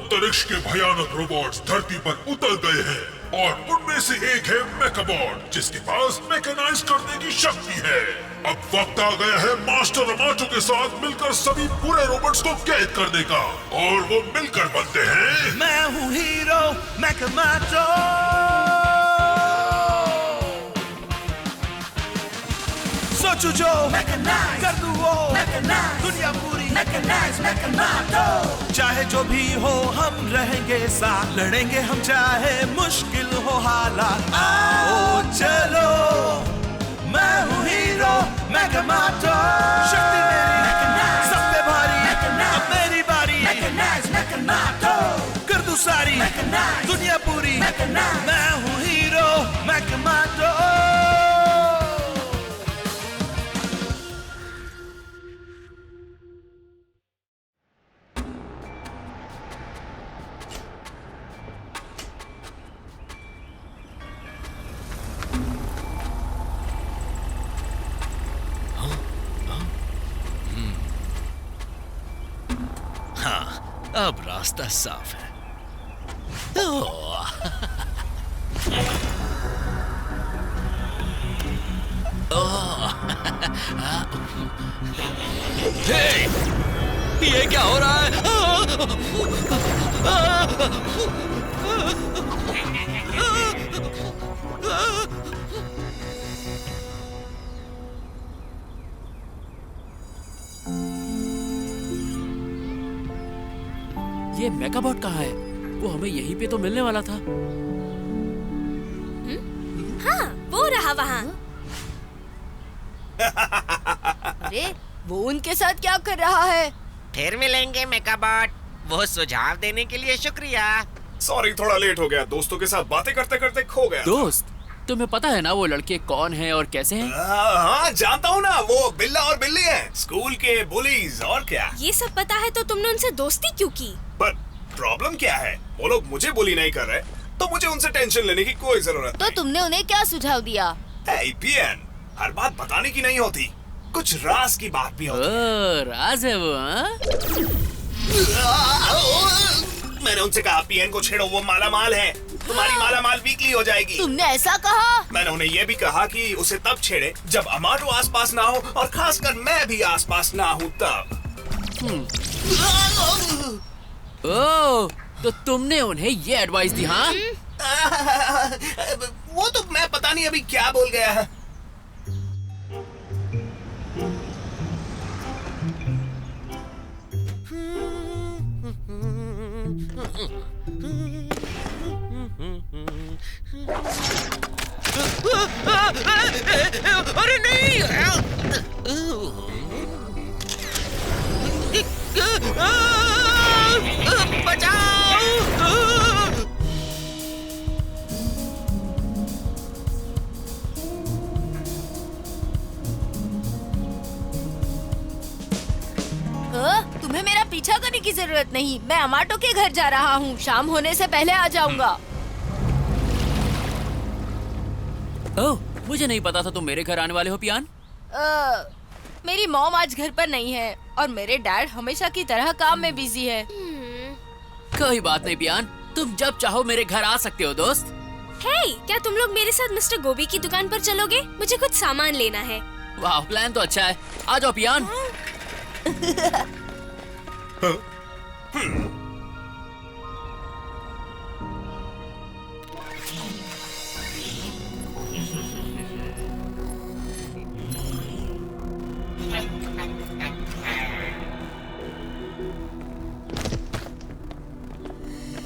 अंतरिक्ष के भयानक रोबोट्स धरती पर उतर गए हैं और उनमें से एक है मेकाबॉट, जिसके पास मैकेनाइज करने की शक्ति है। अब वक्त आ गया है मास्टर अमाटो के साथ मिलकर सभी पूरे रोबोट्स को कैद करने का, और वो मिलकर बनते हैं मैं हूँ हीरो मेकामाटो। सोचू जो मैकेनाइज कर दूँ वो मैकेनाइज, दुनिया पूरी मैकेनाइज मेकामाटो। चाहे जो भी हो हम रहेंगे साथ, लड़ेंगे हम चाहे मुश्किल हो हालात। आओ चलो मैं हूँ हीरो मेकामाटो। शक्ति मेरी सब पे भारी, अब मेरी बारी मैकेनाइज मेकामाटो। कर दूँ सारी दुनिया पूरी, मैं हूँ हीरो मेकामाटो। अब रास्ता साफ है। हे! ये क्या हो रहा है? ये मेकाबॉट कहाँ है? वो हमें यहीं पे तो मिलने वाला था। हाँ, वो रहा वहाँ। अरे, वो उनके साथ क्या कर रहा है? फिर मिलेंगे मेकाबॉट। वो सुझाव देने के लिए शुक्रिया। सॉरी, थोड़ा लेट हो गया। दोस्तों के साथ बातें करते करते खो गया। दोस्त? तुम्हें पता है ना वो लड़के कौन हैं और कैसे हैं? हाँ, जानता हूँ ना। वो बिल्ला और बिल्ली हैं, स्कूल के बुलीज। और क्या? ये सब पता है तो तुमने उनसे दोस्ती क्यों की? पर प्रॉब्लम क्या है? वो लोग मुझे बुली नहीं कर रहे, तो मुझे उनसे टेंशन लेने की कोई जरूरत तो तुमने उन्हें क्या सुझाव दिया? पीएन, हर बात बताने की नहीं होती, कुछ राज की बात भी होती है। राज है वो, हाँ? मैंने उनसे कहा पीएन को छेड़ो, वो मालामाल है। तुम्हारी मालामाल वीकली हो जाएगी। तुमने ऐसा कहा? मैंने उन्हें ये भी कहा कि उसे तब छेड़े जब अमाटो आसपास ना हो, और खासकर मैं भी आसपास ना हूँ तब। ओह, तो तुमने उन्हें ये एडवाइस दी, हाँ? वो तो मैं पता नहीं अभी क्या बोल गया। अरे नहीं! बचाओ! तुम्हें मेरा पीछा करने की जरूरत नहीं। मैं अमाटो के घर जा रहा हूँ। शाम होने से पहले आ जाऊंगा। ओह, मुझे नहीं पता था तुम मेरे घर आने वाले हो, पियान। मेरी मॉम आज घर पर नहीं है और मेरे डैड हमेशा की तरह काम में बिजी है। कोई बात नहीं पियान, तुम जब चाहो मेरे घर आ सकते हो दोस्त। हे, क्या तुम लोग मेरे साथ मिस्टर गोबी की दुकान पर चलोगे? मुझे कुछ सामान लेना है। वाह, प्लान तो अच्छा है। आ जाओ पियान।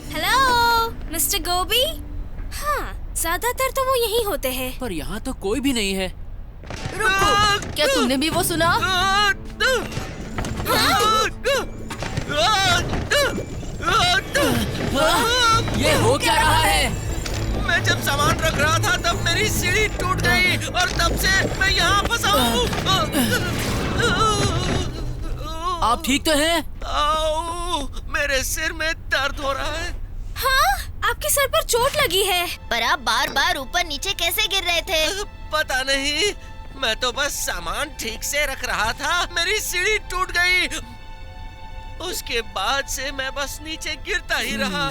हेलो, मिस्टर गोबी। हाँ, ज्यादातर तो वो यहीं होते हैं। पर यहाँ तो कोई भी नहीं है। रुको, क्या तुमने भी वो सुना? ये हो क्या रहा है? मैं जब सामान रख रहा था तब मेरी सीढ़ी टूट गई और तब से मैं यहाँ फंसा हूँ। आप ठीक तो हैं? मेरे सिर में दर्द हो रहा है। हाँ, आपके सर पर चोट लगी है। पर आप बार बार ऊपर नीचे कैसे गिर रहे थे? पता नहीं, मैं तो बस सामान ठीक से रख रहा था, मेरी सीढ़ी टूट गई। उसके बाद से मैं बस नीचे गिरता ही रहा।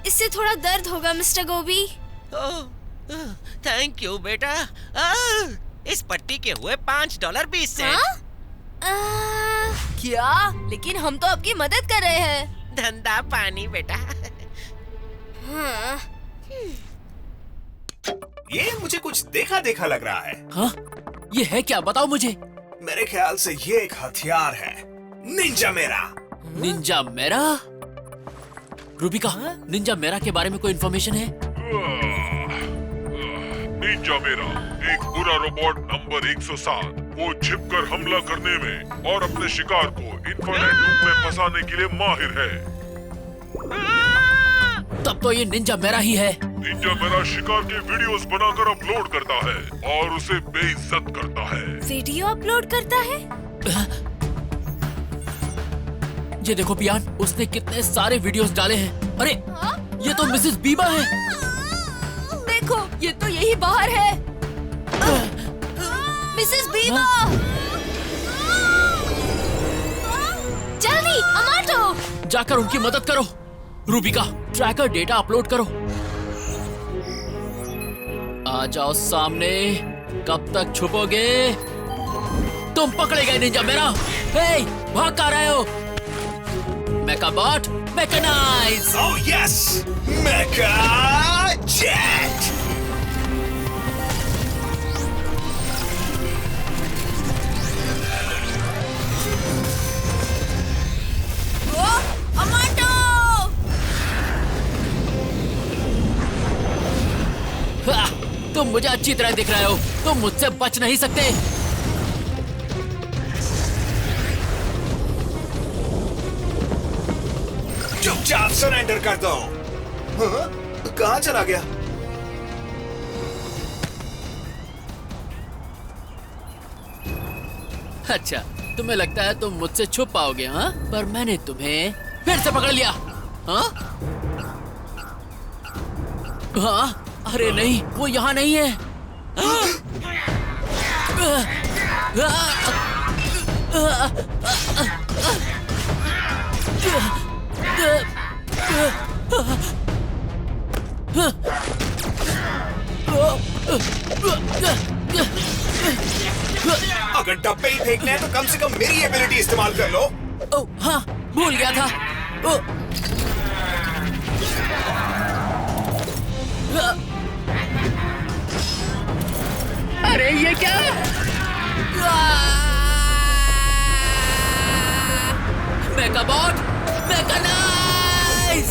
इससे थोड़ा दर्द होगा मिस्टर गोभी। थैंक यू बेटा। इस पट्टी के हुए $5.20। क्या? लेकिन हम तो आपकी मदद कर रहे हैं। धंधा पानी बेटा। ये मुझे कुछ देखा देखा लग रहा है। हाँ? ये है क्या? बताओ मुझे। मेरे ख्याल से ये एक हथियार है। निंजा मेरा। निंजा मेरा? रूबिका, निंजा मेरा के बारे में कोई इन्फॉर्मेशन है? निंजा मेरा एक बुरा रोबोट नंबर 107। वो छिपकर हमला करने में और अपने शिकार को इंफिनिट लूप में फंसाने के लिए माहिर है। तब तो ये निंजा मेरा ही है। निंजा मेरा शिकार के वीडियोस बनाकर अपलोड करता है और उसे बेइज्जत करता है। वीडियो अपलोड करता है? ये देखो पियान, उसने कितने सारे वीडियोस डाले हैं। अरे ये तो मिसेस बीबा है। देखो, ये तो यही बाहर है। मिसेस बीबा! जल्दी, अमाटो! जाकर उनकी मदद करो। रूबिका, ट्रैकर डेटा अपलोड करो। आ जाओ सामने। कब तक छुपोगे? तुम पकड़े गए निंजा मेरा। हे, भाग कर रहे हो? मेकाबॉट, मैकेनाइज। ओह यस, मेका जेट। अमाटो! तुम मुझे अच्छी तरह दिख रहे हो। तुम मुझसे बच नहीं सकते। चुपचाप सरेंडर कर दो। हाँ? कहाँ चला गया? अच्छा, तुम्हें लगता है तुम मुझसे छुप पाओगे? हाँ? पर मैंने तुम्हें फिर से पकड़ लिया। हाँ? हाँ? अरे नहीं, वो यहाँ नहीं है। अगर डब्बे ही फेंकने हैं तो कम से कम मेरी एबिलिटी इस्तेमाल कर लो। ओह हाँ, भूल गया था। अरे ये क्या? मेकाबॉट, मैकेनाइज।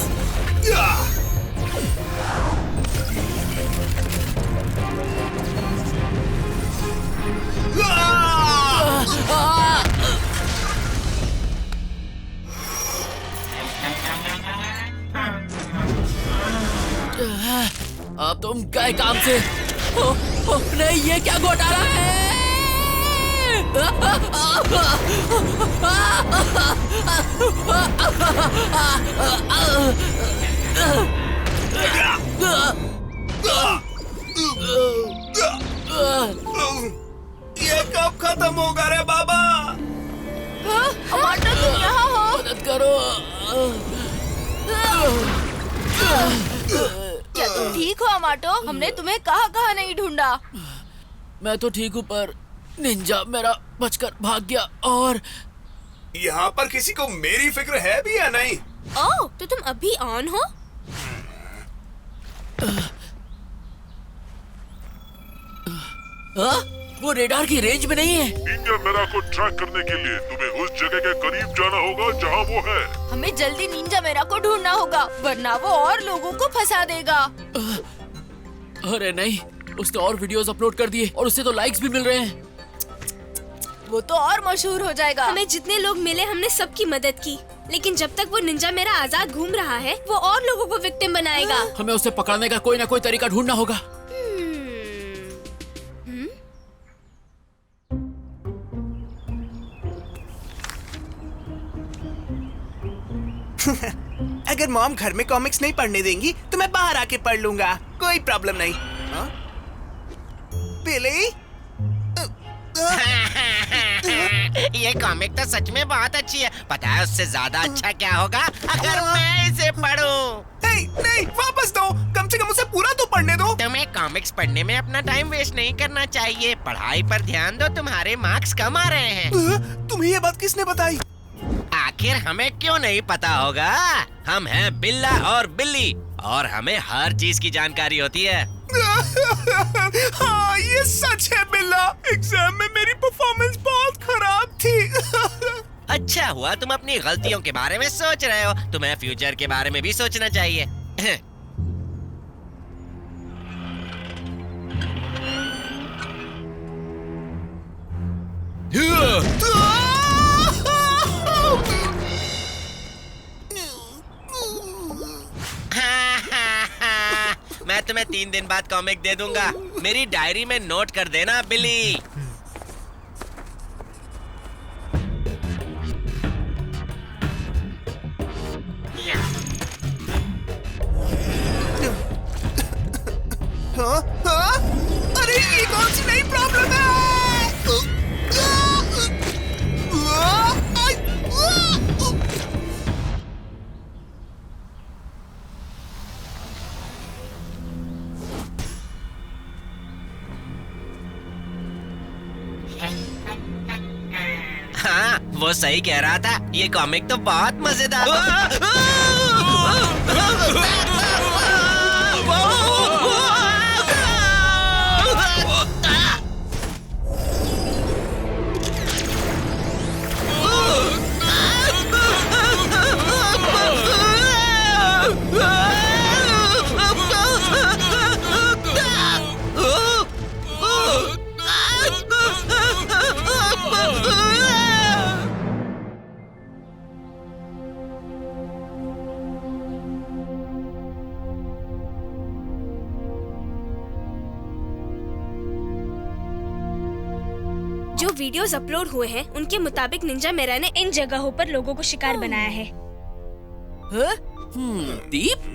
अब तुम गए काम से। नहीं, ये क्या घोटाला है? ये कब खत्म होगा रे बाबा? अमाटो, तुम यहाँ हो? मदद करो। क्या तुम ठीक हो अमाटो? हमने तुम्हें कहाँ नहीं ढूंढा। मैं तो ठीक हूँ, पर निंजा मेरा बचकर भाग गया। और यहाँ पर किसी को मेरी फिक्र है भी या नहीं? ओह, तो तुम अभी ऑन हो? वो रेडार की रेंज में नहीं है। निंजा मेरा को ट्रैक करने के लिए तुम्हें उस जगह के करीब जाना होगा जहाँ वो है। हमें जल्दी निंजा मेरा को ढूंढना होगा, वरना वो और लोगों को फंसा देगा। अरे नहीं, उसने और वीडियोस अपलोड कर दिए और उससे तो लाइक्स भी मिल रहे हैं। वो तो और मशहूर हो जाएगा। हमें जितने लोग मिले हमने सबकी मदद की, लेकिन जब तक वो निंजा मेरा आजाद घूम रहा है वो और लोगों को विक्टिम बनाएगा। हमें उसे पकड़ने का कोई ना कोई तरीका ढूंढना होगा। अगर मॉम घर में कॉमिक्स नहीं पढ़ने देंगी तो मैं बाहर आके पढ़ लूंगा, कोई प्रॉब्लम नहीं। बिली? ये कॉमिक तो सच में बहुत अच्छी है। पता है उससे ज्यादा अच्छा क्या होगा अगर मैं इसे पढूं? नहीं, वापस दो। कम से कम उसे पूरा तो पढ़ने दो। तुम्हें कॉमिक्स पढ़ने में अपना टाइम वेस्ट नहीं करना चाहिए। पढ़ाई पर ध्यान दो, तुम्हारे मार्क्स कम आ रहे हैं। तुम्हें ये बात किसने बताई? आखिर हमें क्यों नहीं पता होगा? हम हैं बिल्ला और बिल्ली और हमें हर चीज की जानकारी होती है। हाँ, ये सच है बिल्ला। एग्जाम में मेरी परफॉर्मेंस बहुत खराब थी। अच्छा हुआ तुम अपनी गलतियों के बारे में सोच रहे हो। तुम्हें फ्यूचर के बारे में भी सोचना चाहिए। मैं तुम्हें 3 दिन बाद कॉमिक दे दूंगा। मेरी डायरी में नोट कर देना बिली। हाँ? हाँ? अरे ये कौन सी नई प्रॉब्लम है? हाँ, वो सही कह रहा था। ये कॉमिक तो बहुत मजेदार। जो वीडियोस अपलोड हुए हैं उनके मुताबिक निंजा मेरा ने इन जगहों पर लोगों को शिकार बनाया है। दीप?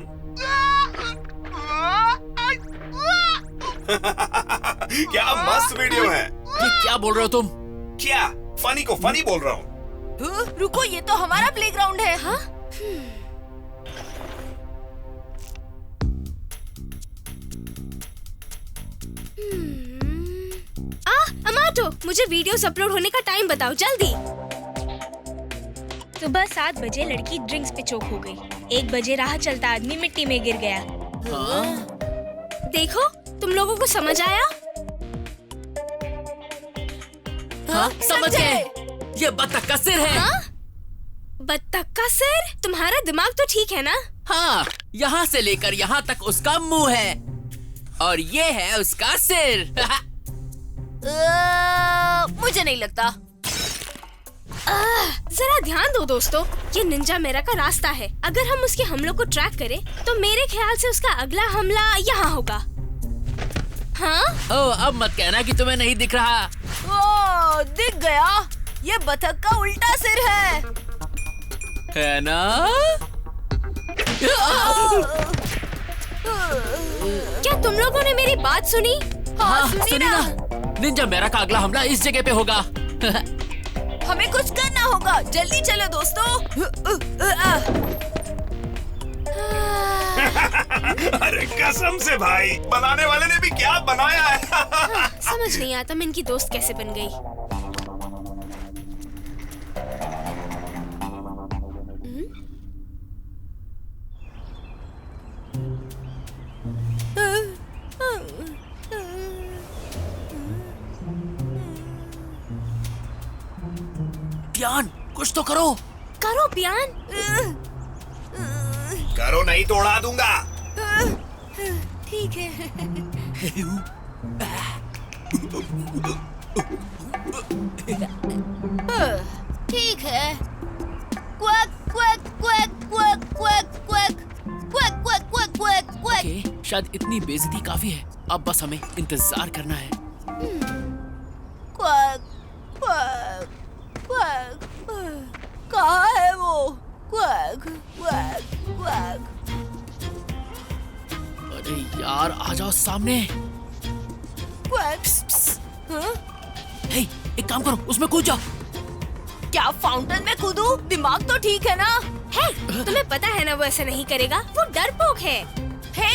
क्या मस्त वीडियो है। ये क्या बोल रहे हो तुम? क्या फनी को फनी बोल रहा हूँ। रुको, ये तो हमारा प्लेग्राउंड है। हाँ? अमाटो, मुझे वीडियोस अपलोड होने का टाइम बताओ जल्दी। सुबह 7 बजे लड़की ड्रिंक्स पे चोक हो गई। 1 बजे राह चलता आदमी मिट्टी में गिर गया। देखो, तुम लोगों को समझ आया? हाँ, समझ गए। ये बत्तख का सिर है। हाँ? बत्तख का सिर? तुम्हारा दिमाग तो ठीक है ना? हाँ, यहाँ से लेकर यहाँ तक उसका मुंह है और ये है उसका सिर। मुझे नहीं लगता। जरा ध्यान दो दोस्तों, ये निंजा मेरा का रास्ता है। अगर हम उसके हमलों को ट्रैक करें तो मेरे ख्याल से उसका अगला हमला यहाँ होगा। हाँ? ओह, अब मत कहना कि तुम्हें नहीं दिख रहा। ओह, दिख गया। ये बतख का उल्टा सिर है ना? क्या तुम लोगों ने मेरी बात सुनी? हाँ, सुनी ना? निंजा मेरा का अगला हमला इस जगह पे होगा। हमें कुछ करना होगा। जल्दी चलो दोस्तों। अरे कसम से भाई, बनाने वाले ने भी क्या बनाया है। समझ नहीं आता मैं इनकी दोस्त कैसे बन गई। पियान, कुछ तो करो। करो पियान। करो नहीं तो उड़ा दूंगा। ठीक है। ठीक है। Quack quack quack quack quack quack quack quack quack quack quack. Okay, शायद इतनी बेइज्जती काफी है। अब बस हमें इंतजार करना है। Quack quack quack. कहाँ है वो? Quack quack quack. अरे यार, आ जाओ सामने। क्वैक। हाँ? हे, एक काम करो, उसमें कूद जाओ। क्या फाउंटेन में कूदूं? दिमाग तो ठीक है ना? हे, तुम्हें पता है ना वो ऐसा नहीं करेगा, वो डरपोक है। हे,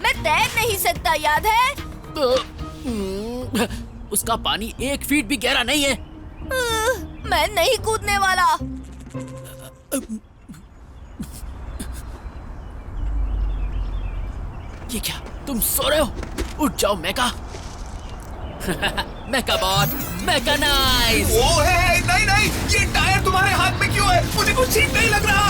मैं तैर नहीं सकता, याद है? उसका पानी 1 फीट भी गहरा नहीं है। मैं नहीं कूदने वाला। ये क्या, तुम सो रहे हो? उठ जाओ मेका। मेकाबॉट, मेकानाइज। ओ है, नहीं नहीं, ये टायर तुम्हारे हाथ में क्यों है? मुझे कुछ ठीक नहीं लग रहा।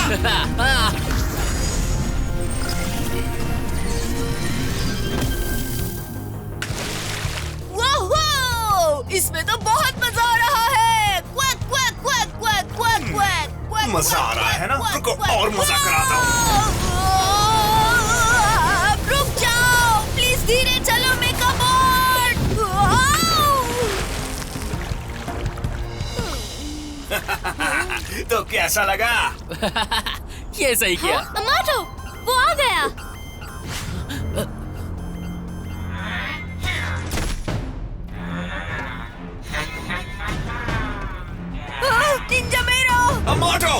वाह, इसमें तो बहुत मजा आ रहा है। Quack quack quack quack quack quack quack. मजा आ रहा है ना? रुको और मजा कराता हूँ। रुक जाओ, प्लीज धीरे चलो मेकाबॉट। तो कैसा लगा? ये सही किया। अमाटो, वो आ गया। निंजा मेरा। अमाटो!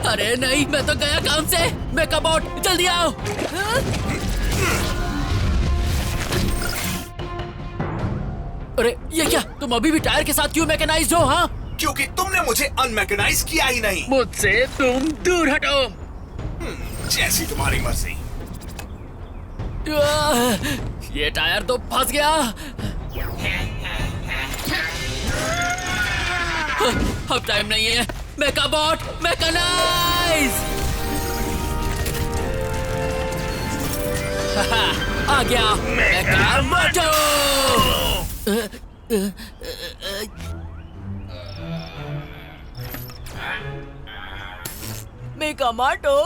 अरे नहीं, मैं तो गया काम से। मेकाबॉट, जल्दी आओ। अरे ये क्या, तुम अभी भी टायर के साथ क्यों मैकेनाइज्ड हो? हाँ, क्योंकि तुमने मुझे अनमैकेनाइज किया ही नहीं। मुझसे तुम दूर हटो। जैसी तुम्हारी मर्जी। ये टायर तो फंस गया। अब टाइम नहीं है। मेकाबॉट, मैकेनाइज। आ गया मेकामोटो। मेकामोटो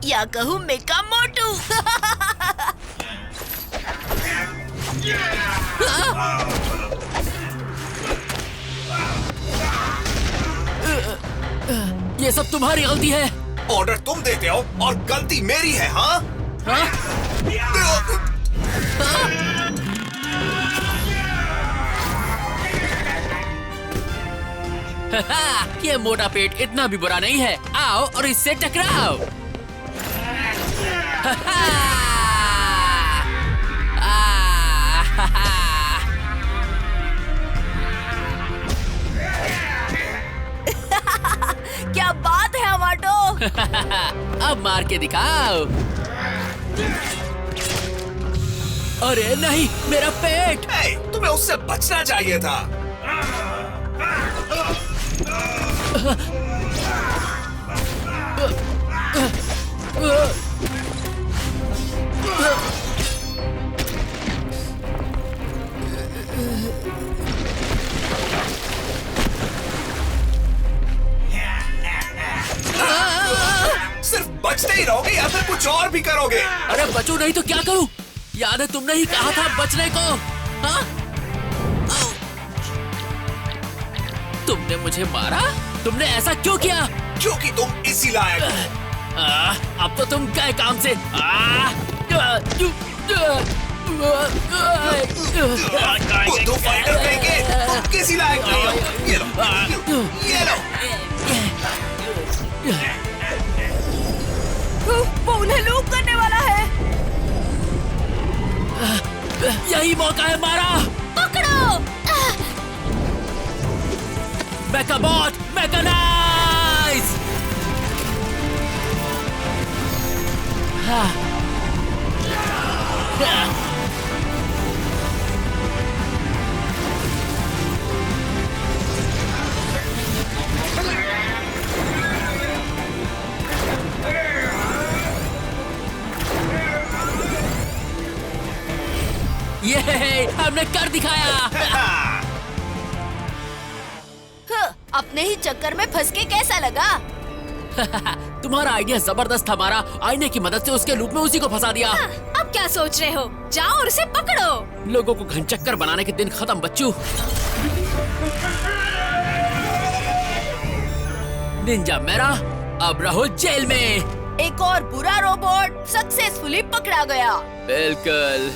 या कहूँ मेकामोटो। ये सब तुम्हारी गलती है। ऑर्डर तुम देते हो और गलती मेरी है। हाँ? हाँ? ये मोटा पेट इतना भी बुरा नहीं है। आओ और इससे टकराओ। क्या बात है अमाटो। अब मार के दिखाओ। अरे नहीं, मेरा पेट। hey, तुम्हें उससे बचना चाहिए था। सिर्फ बचते ही रहोगे या फिर कुछ और भी करोगे? अरे बचो नहीं तो क्या करूं? याद है तुमने ही कहा था बचने को। हाँ? तुमने मुझे मारा? तुमने ऐसा क्यों किया? क्योंकि तुम इसी लायक हो। अब तो तुम गए काम से। बुद्धू फाइटर कहेंगे, तुम किसी लायक नहीं हो। ये लो, ये लो। वो उन्हें लूप करने वाला है। यही मौका है, मारा। पकड़ो। मेकाबॉट, मैकेनाइज। ये हमने कर दिखाया। अपने ही चक्कर में फंस के कैसा लगा? तुम्हारा आइडिया जबरदस्त था। हमारा आईने की मदद से उसके लूप में उसी को फंसा दिया। अब क्या सोच रहे हो? जाओ और उसे पकड़ो। लोगों को घनचक्कर बनाने के दिन खत्म बच्चू। निंजा मेरा अब रहो जेल में। एक और बुरा रोबोट सक्सेसफुली पकड़ा गया। बिल्कुल।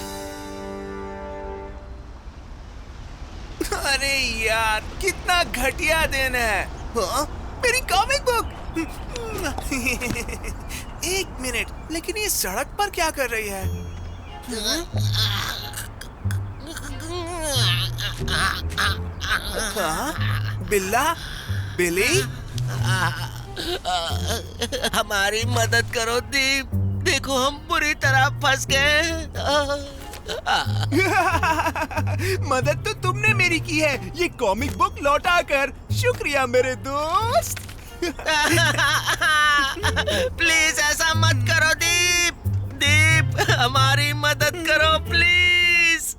अरे यार, कितना घटिया दिन है। हाँ? मेरी कॉमिक बुक। एक मिनट, लेकिन ये सड़क पर क्या कर रही है? हाँ? बिल्ला? बिली? हमारी मदद करो दीप। देखो हम बुरी तरह फंस गए। मदद तो तुमने मेरी की है, ये कॉमिक बुक लौटा कर। शुक्रिया मेरे दोस्त। प्लीज ऐसा मत करो दीप। दीप हमारी मदद करो प्लीज।